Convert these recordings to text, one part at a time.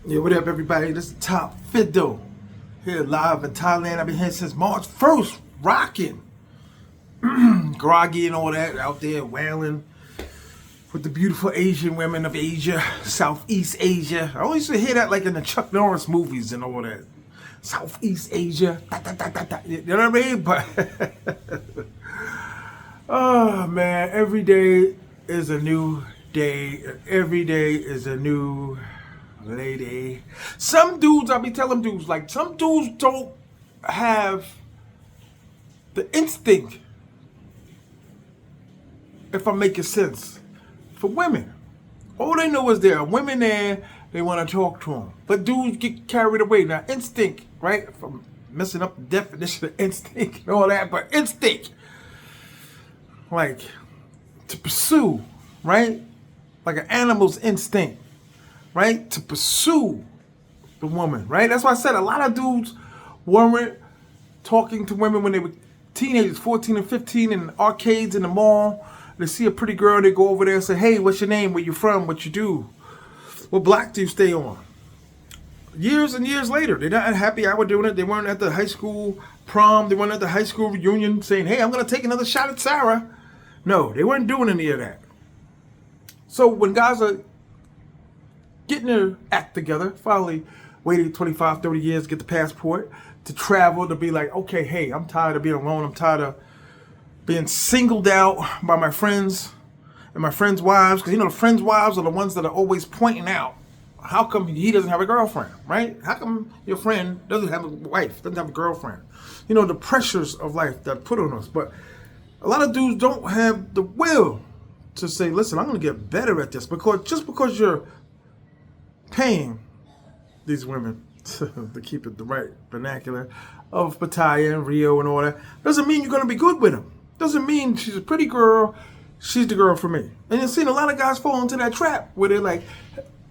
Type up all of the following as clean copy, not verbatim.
Yeah, what up, everybody? This is Top Fiddle here live in Thailand. I've been here since March 1st, rocking, groggy and all that, out there wailing with the beautiful Asian women of Asia, Southeast Asia. I always used to hear that like in the Chuck Norris movies and all that. Southeast Asia, da, da, da, da, da. You know what I mean? But oh man, every day is a new day. Every day is a new lady. Some dudes, I be telling dudes, like some dudes don't have the instinct, if I'm making sense, for women. All they know is there are women there, they want to talk to them. But dudes get carried away. Now, instinct, right? If I'm messing up the definition of instinct and all that, but instinct, like to pursue, right? Like an animal's instinct, right? To pursue the woman, right? That's why I said a lot of dudes weren't talking to women when they were teenagers, 14 and 15, in arcades in the mall. They see a pretty girl, they go over there and say, hey, what's your name? Where you from? What you do? What block do you stay on? Years and years later, they're not happy hour doing it. They weren't at the high school prom. They weren't at the high school reunion saying, hey, I'm going to take another shot at Sarah. No, they weren't doing any of that. So when guys are getting their act together, finally waiting 25, 30 years to get the passport, to travel, to be like, okay, hey, I'm tired of being alone. I'm tired of being singled out by my friends and my friends' wives. Because, you know, the friends' wives are the ones that are always pointing out, how come he doesn't have a girlfriend, right? How come your friend doesn't have a wife, doesn't have a girlfriend? You know, the pressures of life that put on us. But a lot of dudes don't have the will to say, listen, I'm going to get better at this. Because just because you're paying these women to keep it the right vernacular of Pattaya and Rio and all that, doesn't mean you're going to be good with them. Doesn't mean she's a pretty girl, she's the girl for me. And you've seen a lot of guys fall into that trap where they're like,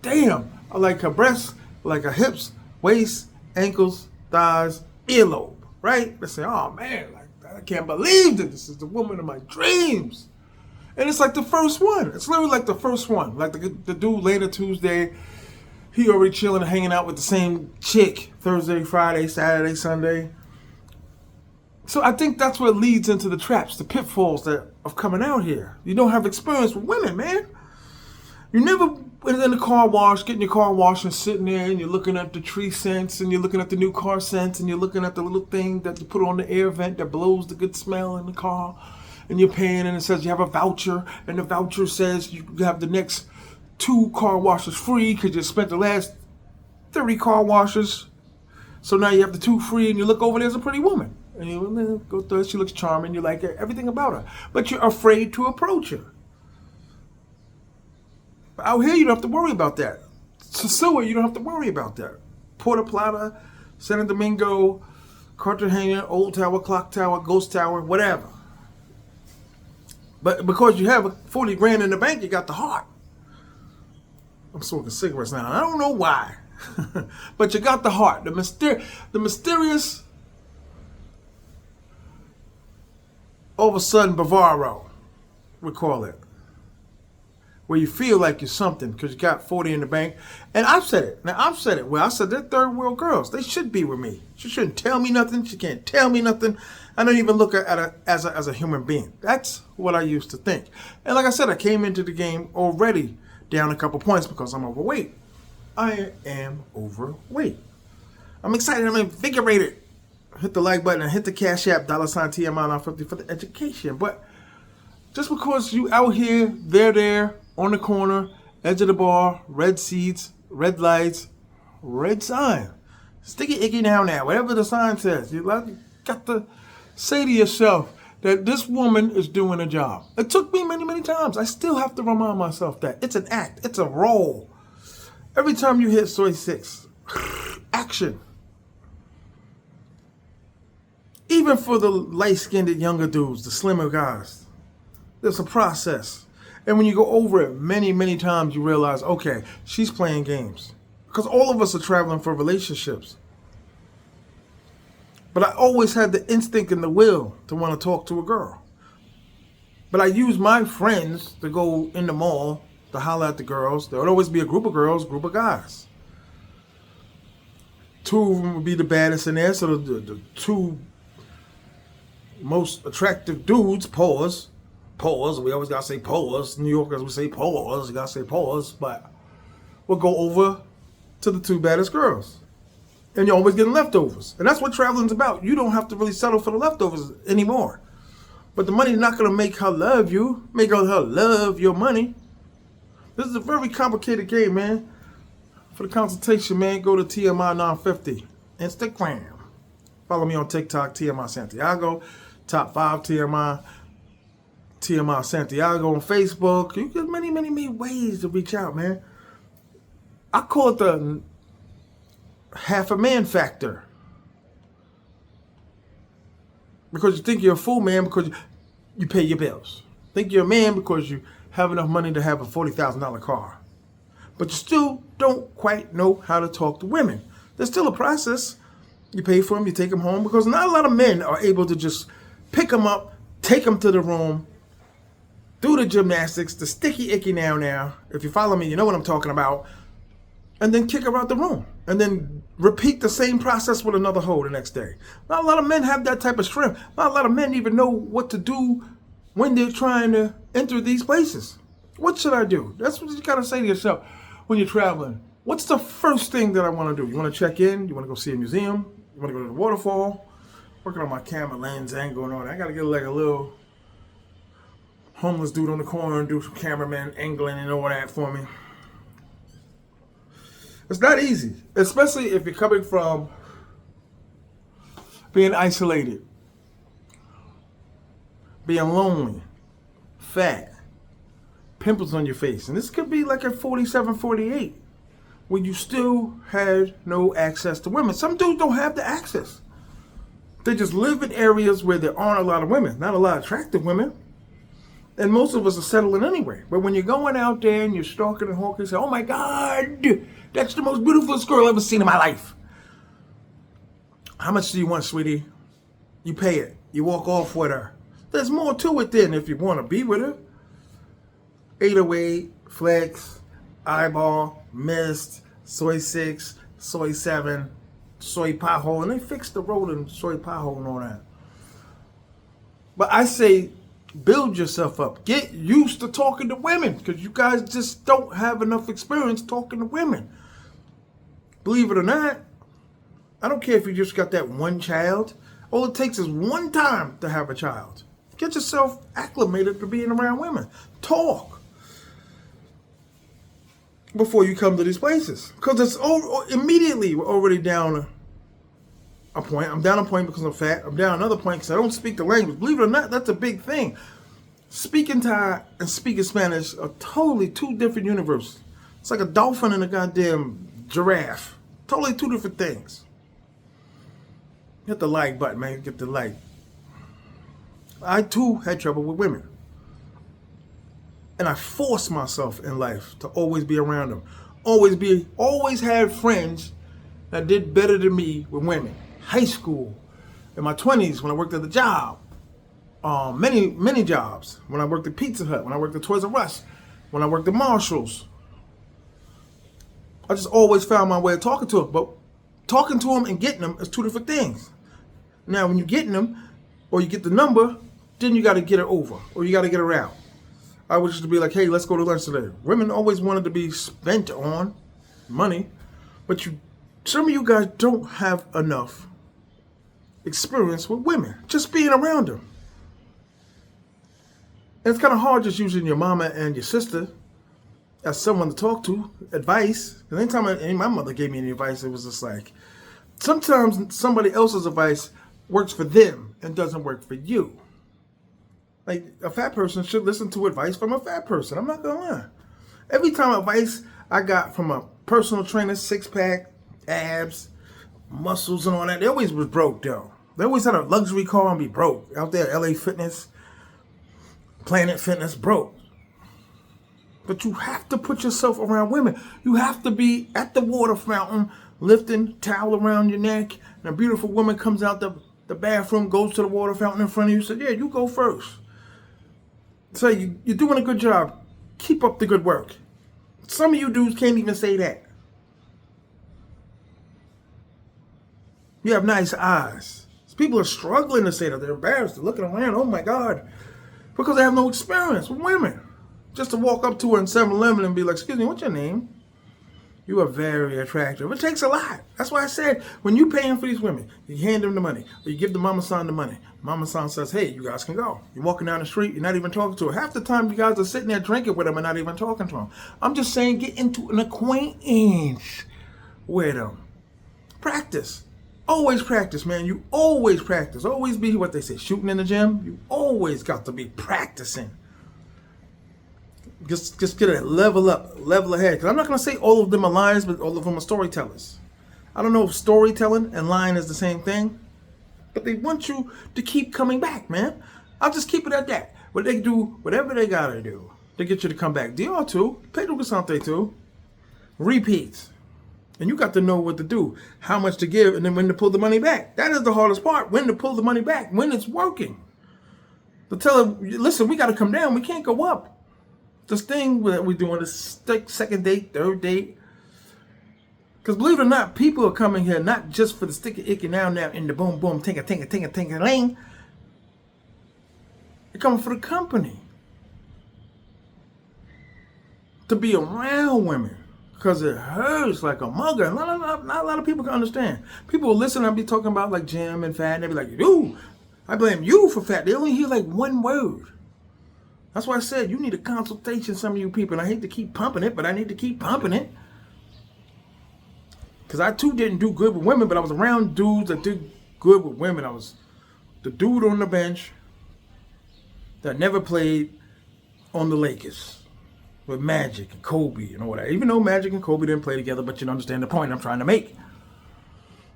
damn, I like her breasts, I like her hips, waist, ankles, thighs, earlobe, right? They say, oh man, like I can't believe that this is the woman of my dreams. And it's like the first one. It's literally like the first one. Like the dude later Tuesday, he already chilling and hanging out with the same chick Thursday, Friday, Saturday, Sunday. So I think that's what leads into the traps, the pitfalls that of coming out here. You don't have experience with women, man. You never went in the car wash, getting your car washed and sitting there and you're looking at the tree scents and you're looking at the new car scents and you're looking at the little thing that you put on the air vent that blows the good smell in the car, and you're paying and it says you have a voucher and the voucher says you have the next 2 car washes free because you spent the last 30 car washes. So now you have the 2 free and you look over, there's a pretty woman. And you go through it, she looks charming, you like everything about her. But you're afraid to approach her. But out here, you don't have to worry about that. Sicily, you don't have to worry about that. Puerto Plata, Santo Domingo, Cartagena, Old Tower, Clock Tower, Ghost Tower, whatever. But because you have 40 grand in the bank, you got the heart. I'm smoking cigarettes now. I don't know why. But you got the heart. The mysterious, all of a sudden, Bavaro, we call it. Where you feel like you're something because you got 40 in the bank. And I've said it. Now, I've said it. Well, I said they're third world girls. They should be with me. She shouldn't tell me nothing. She can't tell me nothing. I don't even look at her as a human being. That's what I used to think. And like I said, I came into the game already down a couple points because I'm overweight. I am overweight. I'm excited. I'm invigorated. Hit the like button and hit the Cash App, $sign T.M.I 950 for the education. But just because you out here, they're there, on the corner, edge of the bar, red seats, red lights, red sign. Sticky icky now, whatever the sign says. You got to say to yourself that this woman is doing a job. It took me many, many times. I still have to remind myself that. It's an act. It's a role. Every time you hit soy 6, action. Even for the light-skinned younger dudes, the slimmer guys, there's a process. And when you go over it many, many times, you realize, okay, she's playing games. Because all of us are traveling for relationships. But I always had the instinct and the will to want to talk to a girl. But I used my friends to go in the mall to holler at the girls. There would always be a group of girls, group of guys. Two of them would be the baddest in there. So the two most attractive dudes, pause. We always gotta say pause. New Yorkers would say pause. You gotta say pause, but we'll go over to the two baddest girls. And you're always getting leftovers. And that's what traveling's about. You don't have to really settle for the leftovers anymore. But the money's not gonna make her love you, make her love your money. This is a very complicated game, man. For the consultation, man, go to T.M.I 950. Instagram. Follow me on TikTok, T.M.I Santiago. Top 5 T.M.I Santiago on Facebook. You get many, many, many ways to reach out, man. I call it the half a man factor. Because you think you're a full man because you pay your bills. Think you're a man because you have enough money to have a $40,000 car. But you still don't quite know how to talk to women. There's still a process. You pay for them, you take them home, because not a lot of men are able to just pick them up, take them to the room, do the gymnastics, the sticky icky now. If you follow me, you know what I'm talking about. And then kick her out the room. And then repeat the same process with another hoe the next day. Not a lot of men have that type of strength. Not a lot of men even know what to do when they're trying to enter these places. What should I do? That's what you gotta say to yourself when you're traveling. What's the first thing that I want to do? You want to check in? You want to go see a museum? You want to go to the waterfall? Working on my camera lens angle and all that. I got to get like a little homeless dude on the corner and do some cameraman angling and all that for me. It's not easy, especially if you're coming from being isolated, being lonely, fat, pimples on your face. And this could be like at 47, 48, when you still had no access to women. Some dudes don't have the access. They just live in areas where there aren't a lot of women, not a lot of attractive women. And most of us are settling anyway. But when you're going out there and you're stalking and hawking, you say, oh my God, that's the most beautiful girl I've ever seen in my life. How much do you want, sweetie? You pay it. You walk off with her. There's more to it than if you want to be with her. 808, flex, eyeball, mist, soy 6, soy 7, soy pothole. And they fixed the road and soy pothole and all that. But I say, build yourself up. Get used to talking to women, because you guys just don't have enough experience talking to women. Believe it or not, I don't care if you just got that one child. All it takes is one time to have a child. Get yourself acclimated to being around women. Talk before you come to these places, because it's immediately we're already down a point. I'm down a point because I'm fat. I'm down another point because I don't speak the language. Believe it or not, that's a big thing. Speaking Thai and speaking Spanish are totally two different universes. It's like a dolphin and a goddamn giraffe. Totally two different things. Hit the like button, man. Get the like. I too had trouble with women. And I forced myself in life to always be around them. Always had friends that did better than me with women. High school, in my 20s when I worked at the job, many jobs. When I worked at Pizza Hut, when I worked at Toys R Us, when I worked at Marshalls. I just always found my way of talking to them. But talking to them and getting them is two different things. Now, when you're getting them, or you get the number, then you got to get her over, or you got to get her out. I was just to be like, hey, let's go to lunch today. Women always wanted to be spent on money, but some of you guys don't have enough experience with women, just being around them. And it's kind of hard just using your mama and your sister as someone to talk to, advice. Because anytime my mother gave me any advice, it was just like, sometimes somebody else's advice works for them and doesn't work for you. Like, a fat person should listen to advice from a fat person. I'm not going to lie. Every time advice I got from a personal trainer, six-pack, abs, muscles and all that, they always was broke, though. They always had a luxury car and be broke. Out there, LA Fitness, Planet Fitness, broke. But you have to put yourself around women. You have to be at the water fountain, lifting towel around your neck, and a beautiful woman comes out the bathroom, goes to the water fountain in front of you, says, yeah, you go first. Say, you're doing a good job. Keep up the good work. Some of you dudes can't even say that. You have nice eyes. People are struggling to say that. They're embarrassed. They're looking around. Oh my God. Because they have no experience with women. Just to walk up to her in 7-Eleven and be like, excuse me, what's your name? You are very attractive. It takes a lot. That's why I said, when you paying for these women, you hand them the money, or you give the mama son the money. Mama son says, hey, you guys can go. You're walking down the street, you're not even talking to her. Half the time, you guys are sitting there drinking with them and not even talking to them. I'm just saying, get into an acquaintance with them. Practice. Always practice, man. You always practice. Always be what they say, shooting in the gym. You always got to be practicing. Just get a level up, level ahead. Because I'm not going to say all of them are liars, but all of them are storytellers. I don't know if storytelling and lying is the same thing, but they want you to keep coming back, man. I'll just keep it at that. What they do, whatever they got to do to get you to come back. DR too, Pedro Casante too. Repeats. And you got to know what to do, how much to give, and then when to pull the money back. That is the hardest part, when to pull the money back, when it's working. To tell them, listen, we got to come down. We can't go up. This thing that we're doing, this second date, third date. Because believe it or not, people are coming here not just for the sticky, icky, now, in the boom, boom, tinka, ling. They're coming for the company. To be around women. Because it hurts like a mugger. Not a lot of people can understand. People will listen and be talking about like gym and fat, and they be like, "Ooh, I blame you for fat." They only hear like one word. That's why I said you need a consultation, some of you people. And I hate to keep pumping it, but I need to keep pumping it. Because I too didn't do good with women, but I was around dudes that did good with women. I was the dude on the bench that never played on the Lakers with Magic and Kobe and all that. Even though Magic and Kobe didn't play together, but you understand the point I'm trying to make.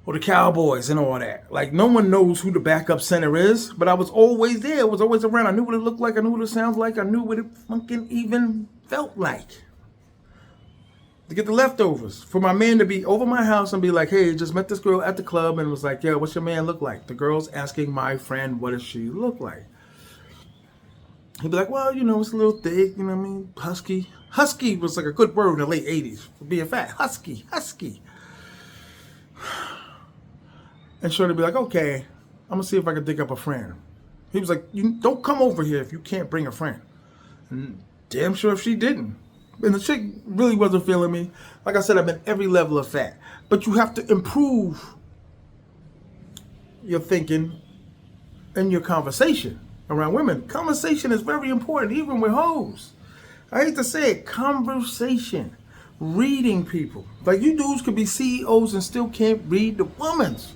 Or the Cowboys and all that. Like, no one knows who the backup center is, but I was always there. I was always around. I knew what it looked like. I knew what it sounds like. I knew what it fucking even felt like. To get the leftovers. For my man to be over my house and be like, hey, just met this girl at the club and was like, yeah, what's your man look like? The girl's asking my friend, what does she look like? He'd be like, well, you know, it's a little thick, you know what I mean? Husky. Husky was like a good word in the late 80s for being fat. Husky. And Shorty be like, okay, I'm going to see if I can dig up a friend. He was like, you don't come over here if you can't bring a friend. And damn sure if she didn't. And the chick really wasn't feeling me. Like I said, I've been every level of fat. But you have to improve your thinking and your conversation around women. Conversation is very important, even with hoes. I hate to say it, conversation. Reading people. Like, you dudes could be CEOs and still can't read the woman's.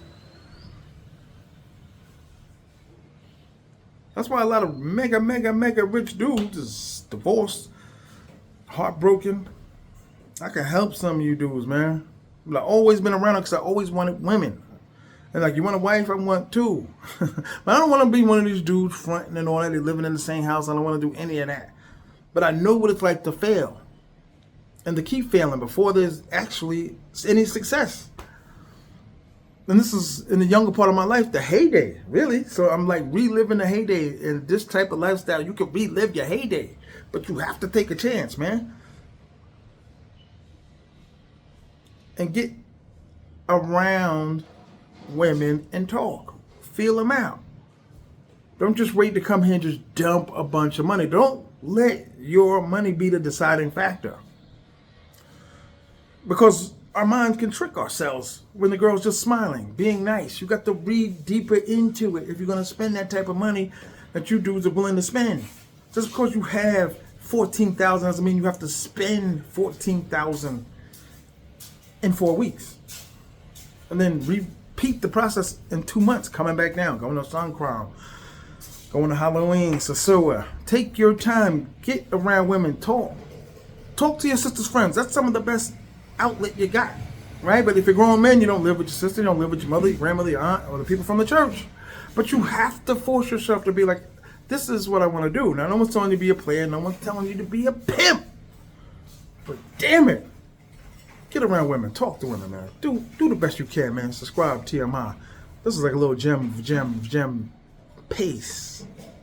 That's why a lot of mega rich dudes is divorced, heartbroken. I can help some of you dudes, man. I've always been around because I always wanted women. And like, you want a wife? I want two. But I don't want to be one of these dudes fronting and all that. They're living in the same house. I don't want to do any of that. But I know what it's like to fail. And to keep failing before there's actually any success. And this is in the younger part of my life, the heyday, really. So I'm like reliving the heyday. In this type of lifestyle, you can relive your heyday. But you have to take a chance, man. And get around women and talk. Feel them out. Don't just wait to come here and just dump a bunch of money. Don't let your money be the deciding factor. Because our minds can trick ourselves when the girl's just smiling, being nice. You got to read deeper into it if you're going to spend that type of money that you dudes are willing to spend. Just because you have $14,000 doesn't mean you have to spend $14,000 in 4 weeks. And then repeat the process in 2 months, coming back down, going to Sun Crown, going to Halloween, Sasua. Take your time, get around women, talk. Talk to your sister's friends. That's some of the best outlet you got, right? But if you're grown men, you don't live with your sister, you don't live with your mother, your grandmother, your aunt, or the people from the church. But you have to force yourself to be like, this is what I want to do. Now, no one's telling you to be a player, no one's telling you to be a pimp. But damn it, get around women, talk to women, man. Do the best you can, man. Subscribe to T.M.I. This is like a little gem pace.